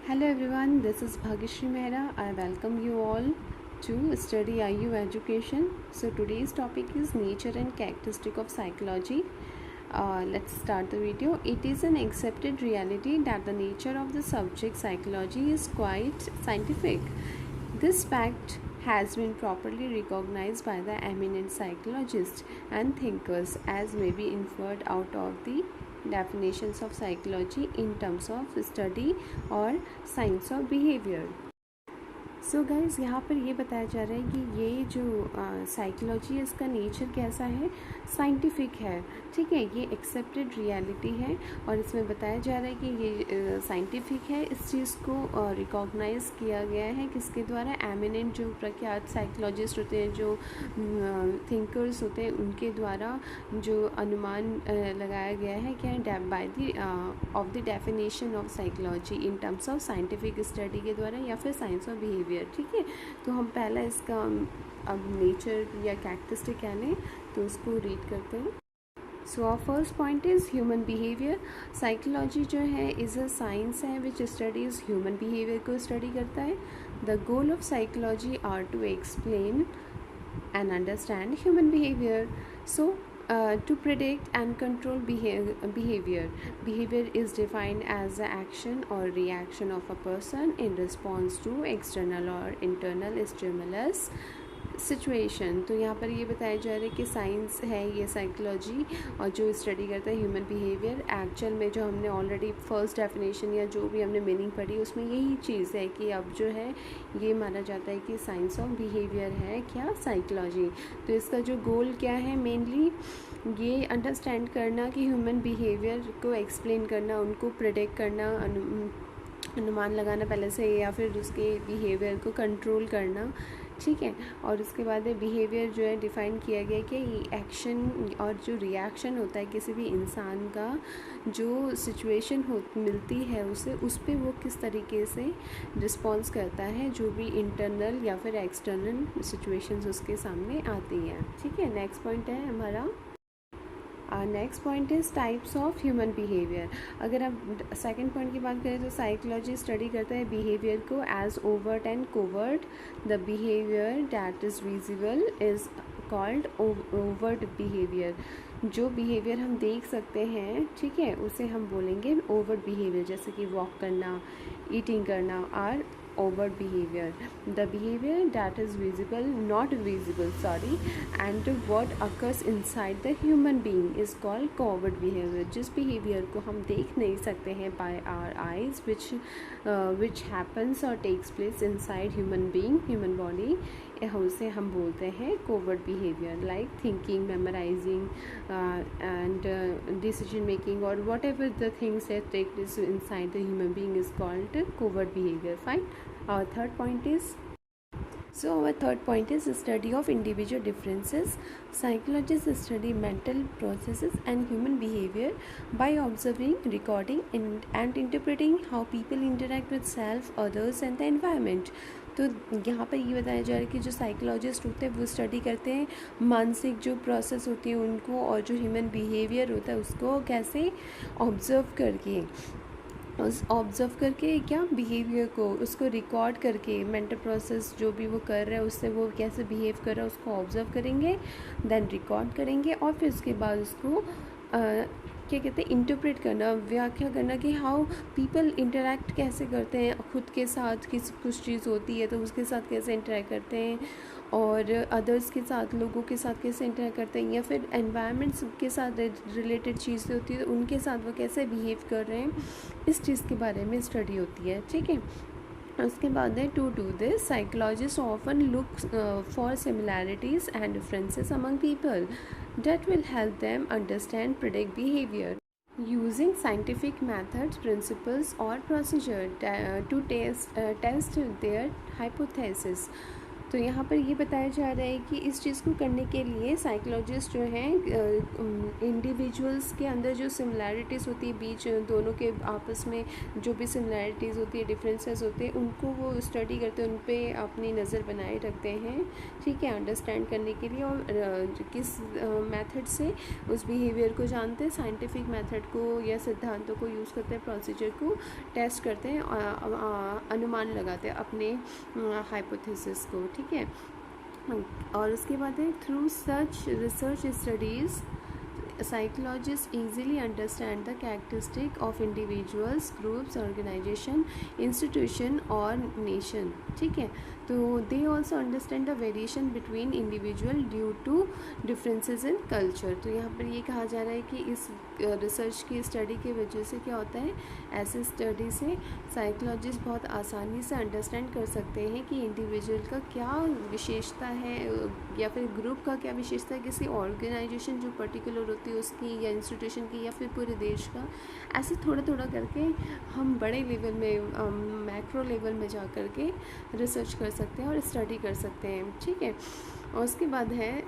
Hello everyone, this is Bhagyashree Mehra. I welcome you all to study IU education. So today's topic is nature and characteristic of psychology. Let's start the video. It is an accepted reality that the nature of the subject psychology is quite scientific. This fact has been properly recognized by the eminent psychologists and thinkers, as may be inferred out of the definitions of psychology in terms of study or science of behavior. So guys यहाँ पर ये बताया जा रहा है कि ये जो साइकोलॉजी है इसका नेचर कैसा है, साइंटिफिक है, ठीक है, ये एक्सेप्टेड रियलिटी है और इसमें बताया जा रहा है कि ये साइंटिफिक है। इस चीज़ को रिकॉग्नाइज किया गया है किसके द्वारा, एमिनेंट जो प्रख्यात साइकोलॉजिस्ट होते हैं, जो थिंकर्स होते हैं, उनके द्वारा जो अनुमान लगाया गया है क्या, by the of the definition of psychology in terms of scientific study के द्वारा या फिर साइंस ऑफ बिहेवियर। ठीक है, तो हम पहला इसका अब नेचर या कैरेक्टरिस्टिक क्या लें तो उसको रीड करते हैं। So our first point is human behaviour. Psychology जो है इज़ अ साइंस है विच स्टडीज़ ह्यूमन बिहेवियर को स्टडी करता है। The goal of psychology are to explain and understand human behavior. So to predict and control behavior. Behavior is defined as the action or reaction of a person in response to external or internal stimulus situation. तो यहाँ पर ये बताया जा रहा है कि science है ये साइकोलॉजी और जो स्टडी करता है ह्यूमन बिहेवियर। एक्चुअल में जो हमने ऑलरेडी फर्स्ट डेफिनेशन या जो भी हमने मीनिंग पढ़ी उसमें यही चीज़ है कि अब जो है ये माना जाता है कि साइंस ऑफ बिहेवियर है क्या, साइकोलॉजी। तो इसका जो गोल क्या है, मेनली ये अंडरस्टैंड करना कि ह्यूमन बिहेवियर को एक्सप्लेन करना, उनको प्रेडिक्ट करना, अनुमान लगाना पहले से, या फिर उसके बिहेवियर को कंट्रोल करना, ठीक है। और उसके बाद बिहेवियर जो है डिफ़ाइन किया गया कि एक्शन और जो रिएक्शन होता है किसी भी इंसान का, जो सिचुएशन मिलती है उसे, उस पर वो किस तरीके से रिस्पॉन्स करता है, जो भी इंटरनल या फिर एक्सटर्नल सिचुएशंस उसके सामने आती हैं, ठीक है। नेक्स्ट पॉइंट है हमारा, next point is types of human behaviour. अगर आप सेकंड पॉइंट की बात करें तो साइकोलॉजी स्टडी करता है बिहेवियर को as overt and covert. The behaviour that is visible is called overt behaviour. जो बिहेवियर हम देख सकते हैं, ठीक है, उसे हम बोलेंगे ओवर्ट बिहेवियर, जैसे कि वॉक करना, ईटिंग करना are overt behavior. The behavior that is not visible, and what occurs inside the human being is called covert behavior. जिस behavior को हम देख नहीं सकते हैं by our eyes, which happens or takes place inside human being, human body, उसे हम बोलते हैं covert behavior, like thinking, memorizing, and decision making, or whatever the things that take place inside the human being is called covert behavior. Fine. Our third point is study of individual differences. Psychologists study mental processes and human behavior by observing, recording, and interpreting how people interact with self, others, and the environment. तो यहाँ पर ये बताया जा रहा है कि जो साइकोलॉजिस्ट होते हैं वो स्टडी करते हैं मानसिक जो प्रोसेस होती है उनको, और जो ह्यूमन बिहेवियर होता है उसको कैसे ऑब्ज़र्व करके क्या, बिहेवियर को, उसको रिकॉर्ड करके, मेंटल प्रोसेस जो भी वो कर रहा है उससे वो कैसे बिहेव कर रहा है उसको ऑब्ज़र्व करेंगे, देन रिकॉर्ड करेंगे, और फिर उसके बाद उसको क्या कहते हैं, इंटरप्रेट करना, व्याख्या करना कि हाउ पीपल इंटरेक्ट कैसे करते हैं खुद के साथ, कुछ चीज़ होती है तो उसके साथ कैसे इंटरेक्ट करते हैं, और अदर्स के साथ, लोगों के साथ कैसे इंटरेक्ट करते हैं, या फिर एनवायरनमेंट्स के साथ रिलेटेड चीज़ें होती है तो उनके साथ वो कैसे बिहेव कर रहे हैं, इस चीज़ के बारे में स्टडी होती है, ठीक है। उसके बाद है to do this psychologist often look for similarities and differences among people that will help them understand, predict behavior using scientific methods, principles or procedure to test their hypothesis. तो यहाँ पर ये बताया जा रहा है कि इस चीज़ को करने के लिए साइकोलॉजिस्ट जो हैं इंडिविजुअल्स के अंदर जो सिमिलैरिटीज़ होती है बीच दोनों के आपस में जो भी सिमिलैरिटीज़ होती है, डिफरेंसेस होते हैं, उनको वो स्टडी करते हैं, उन पर अपनी नज़र बनाए रखते हैं, ठीक है, अंडरस्टैंड करने के लिए। और किस मेथड से उस बिहेवियर को जानते हैं, साइंटिफिक मेथड को या सिद्धांतों को यूज़ करते हैं, प्रोसीजर को टेस्ट करते हैं, अनुमान लगाते हैं अपने हाइपोथेसिस को, ठीक है। और उसके बाद है through such research studies psychologists easily understand the characteristic of individuals, groups, organization, institution or nation, ठीक है। तो they also understand the variation between individual due to differences in culture। तो यहाँ पर ये कहा जा रहा है कि इस रिसर्च की स्टडी की वजह से क्या होता है, ऐसे स्टडी से साइकोलॉजिस्ट बहुत आसानी से अंडरस्टैंड कर सकते हैं कि इंडिविजुअल का क्या विशेषता है या फिर ग्रुप का क्या विशेषता है, किसी ऑर्गेनाइजेशन जो पर्टिकुलर होती है उसकी या इंस्टीट्यूशन की या फिर पूरे देश का। ऐसे थोड़ा थोड़ा करके हम बड़े लेवल में मैक्रो लेवल में जा कर के रिसर्च कर सकते हैं और स्टडी कर सकते हैं, ठीक है। और उसके बाद है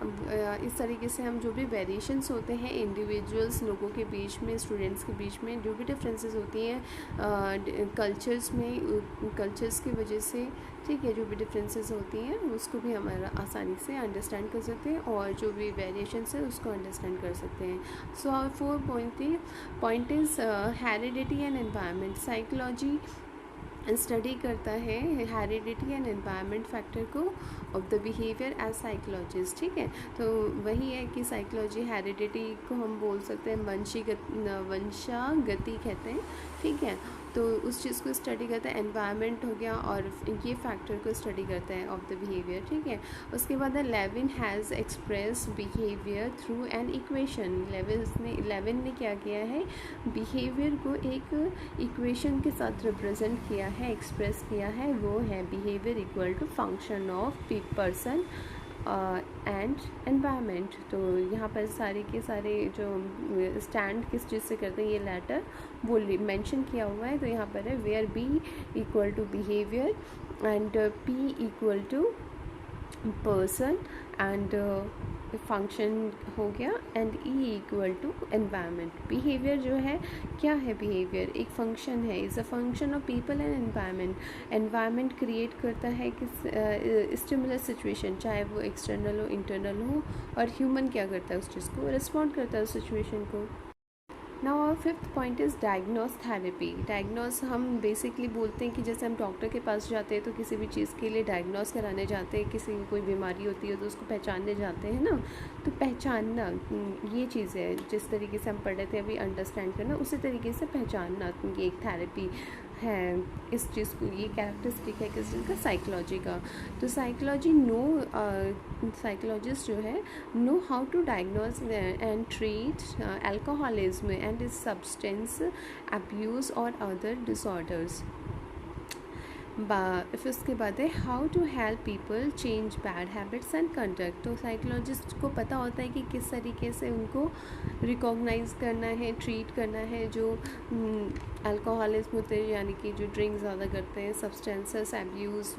इस तरीके से हम जो भी वेरिएशंस होते हैं इंडिविजुअल्स लोगों के बीच में, स्टूडेंट्स के बीच में जो भी डिफरेंसेस होती हैं कल्चर्स में, कल्चर्स की वजह से, ठीक है, जो भी डिफरेंसेस होती हैं उसको भी हमारा आसानी से अंडरस्टैंड कर सकते हैं और जो भी वेरिएशंस है उसको अंडरस्टैंड कर सकते हैं। So our 4 point is heredity and environment. Psychology study करता है हेरिडिटी एंड एनवायरनमैंट फैक्टर को of the behaviour as psychologist, ठीक है। तो वही है कि साइकोलॉजी हेरिडिटी को हम बोल सकते हैं वंशागति कहते हैं, ठीक है। तो उस चीज़ को स्टडी करता है, एनवायरनमेंट हो गया और ये फैक्टर को स्टडी करता है ऑफ द बिहेवियर, ठीक है। उसके बाद Lewin has express behaviour through an equation. Lewin ने क्या किया है, बिहेवियर को एक इक्वेशन के साथ रिप्रेजेंट किया है, एक्सप्रेस किया है, वो है behaviour equal to function of person and environment. तो यहाँ पर सारे के सारे जो स्टैंड किस चीज़ से करते हैं ये लेटर वो मेंशन किया हुआ है। तो यहाँ पर है where B equal to behaviour and P equal to person and function हो गया and E equal to environment. Behaviour जो है क्या है, बिहेवियर एक फंक्शन है, is a function of people and environment. Environment create करता है कि स्टिमुलस सिचुएशन, चाहे वो एक्सटर्नल हो इंटरनल हो, और ह्यूमन क्या करता है उस चीज़ को रिस्पॉन्ड करता है उस सिचुएशन को। Now our 5th point is diagnose therapy. Diagnose हम बेसिकली बोलते हैं कि जैसे हम डॉक्टर के पास जाते हैं तो किसी भी चीज़ के लिए डायग्नोस कराने जाते हैं, किसी की कोई बीमारी होती है तो उसको पहचानने जाते हैं ना। तो पहचानना ये चीज़ है, जिस तरीके से हम पढ़ रहे थे अभी, अंडरस्टैंड करना, उसी तरीके से पहचानना ये एक थेरेपी है। इस चीज़ को ये कैरेक्टरिस्टिक है किस चीज़ का, साइकोलॉजी का। तो साइकोलॉजिस्ट जो है know how to diagnose and treat alcoholism and substance abuse और अदर डिसऑर्डर्स। फिर उसके बाद है how to help people change bad habits and conduct. तो साइकोलॉजिस्ट को पता होता है कि किस तरीके से उनको रिकॉग्नाइज करना है, ट्रीट करना है जो अल्कोहलिज्म होते हैं, यानी कि जो ड्रिंक ज़्यादा करते हैं, सब्सटेंसेस एब्यूज़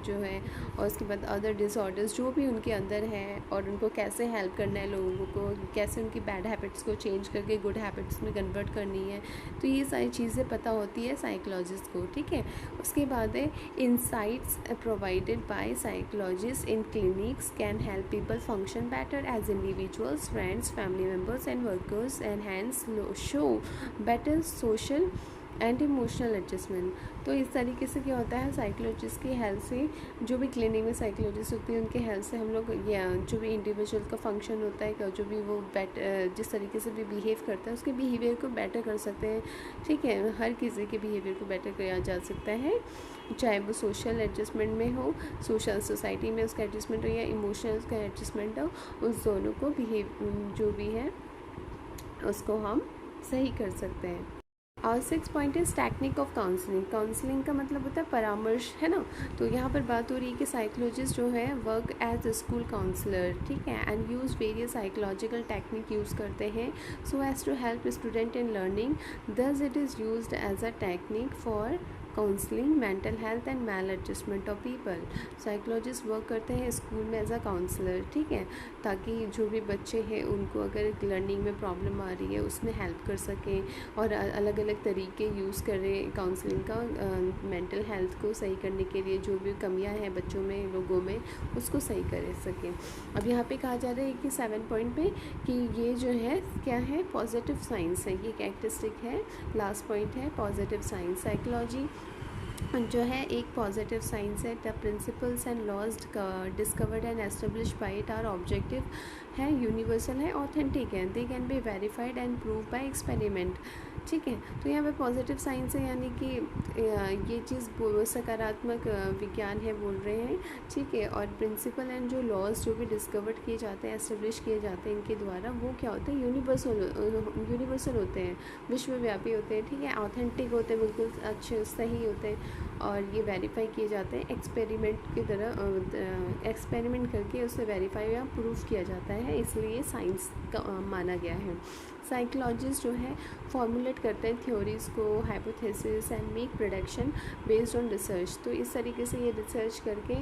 जो है, और उसके बाद अदर डिसऑर्डर्स जो भी उनके अंदर है, और उनको कैसे हेल्प करना है लोगों को, कैसे उनकी बैड हैबिट्स को चेंज करके गुड हैबिट्स में कन्वर्ट करनी है। तो ये सारी चीज़ें पता होती है साइकोलॉजिस्ट को, ठीक है। उसके बाद insights provided by psychologists in clinics can help people function better as individuals, friends, family members and workers, and hence show better social and emotional adjustment. तो इस तरीके से क्या होता है, साइकोलॉजिस्ट की हेल्प से, जो भी क्लिनिक में साइकोलॉजिस्ट होती है उनके हेल्प से हम लोग जो भी इंडिविजुअल का फंक्शन होता है, जो भी वो जिस तरीके से भी बिहेव करता है उसके बिहेवियर को बेटर कर सकते हैं, ठीक है। हर किसी के बिहेवियर को बेटर किया जा सकता है, चाहे वो सोशल एडजस्टमेंट में हो, सोशल सोसाइटी में उसका एडजस्टमेंट हो, या इमोशनल उसका एडजस्टमेंट हो, उस दोनों को जो भी है उसको हम सही कर सकते हैं। और 6 point is technique of counselling. Counselling का मतलब होता है परामर्श, है ना। तो यहाँ पर बात हो रही है कि साइकोलॉजिस्ट जो है work as a school counsellor, ठीक है, and use various psychological technique use करते हैं so as to help student in learning. Thus it is used as a technique for counselling, mental health and maladjustment of people. Psychologist work करते हैं school में as a counsellor, ठीक है, ताकि जो भी बच्चे हैं उनको अगर लर्निंग में प्रॉब्लम आ रही है उसमें हेल्प कर सकें, और अलग अलग तरीके यूज़ करें काउंसलिंग का मेंटल हेल्थ को सही करने के लिए, जो भी कमियां हैं बच्चों में, लोगों में, उसको सही कर सकें। अब यहाँ पे कहा जा रहा है कि 7 पॉइंट पे कि ये जो है क्या है, पॉजिटिव साइंस है, ये कैरेक्टरिस्टिक है। लास्ट पॉइंट है पॉजिटिव साइंस। साइकोलॉजी जो है एक पॉजिटिव साइंस है। The principles and laws discovered and establish by it are objective है, यूनिवर्सल है, ऑथेंटिक है, they can be verified and prove by experiment, ठीक है। तो यहाँ पे पॉजिटिव साइंस है, यानी कि ये चीज़ सकारात्मक विज्ञान है बोल रहे हैं, ठीक है। और प्रिंसिपल एंड जो लॉज जो भी डिस्कवर्ड किए जाते हैं, एस्टेब्लिश किए जाते हैं इनके द्वारा, वो क्या होते हैं, यूनिवर्सल होते हैं, विश्वव्यापी होते हैं, ठीक है, ऑथेंटिक होते हैं, बिल्कुल अच्छे सही होते हैं, और ये वेरीफाई किए जाते हैं एक्सपेरिमेंट की तरह, एक्सपेरिमेंट करके उसे वेरीफाई या प्रूफ किया जाता है, इसलिए साइंस का माना गया है। साइकोलॉजिस्ट जो है फॉर्मुलेट करते हैं थ्योरीज़ को, hypothesis and make prediction based on research. तो इस तरीके से ये रिसर्च करके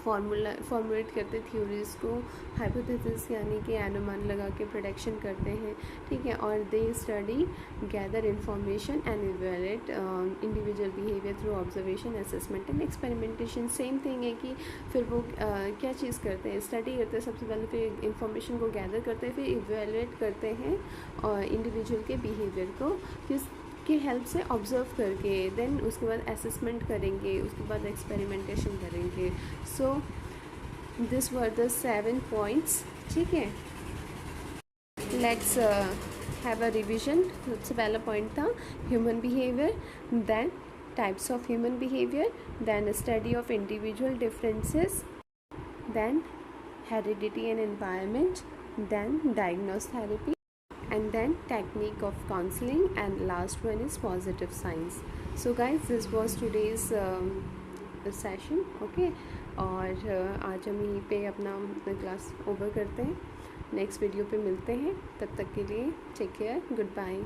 फॉर्मुलेट करते थ्योरीज़ को, हाइपोथेसिस यानी कि अनुमान लगा के प्रेडिक्शन करते हैं, ठीक है। और they study, gather information and evaluate individual behaviour through observation, assessment and experimentation. Same thing है कि फिर वो क्या चीज़ करते हैं, स्टडी करते हैं सबसे पहले, फिर इंफॉर्मेशन को गैदर करते हैं, फिर इवैल्यूएट करते हैं और इंडिविजुअल के बिहेवियर को किस की हेल्प से ऑब्जर्व करके, देन उसके बाद असेसमेंट करेंगे, उसके बाद एक्सपेरिमेंटेशन करेंगे। So this were the 7 points, ठीक है। Let's have a revision. सबसे पहला पॉइंट था human behaviour, then types of human behaviour, then study of individual differences, then heredity and environment, then diagnose therapy, and then technique of counseling, and last one is positive science. So guys, this was today's session, okay। और आज हम यहीं पे अपना class over करते हैं, next video पे मिलते हैं, तब तक के लिए टेक केयर, गुड बाय।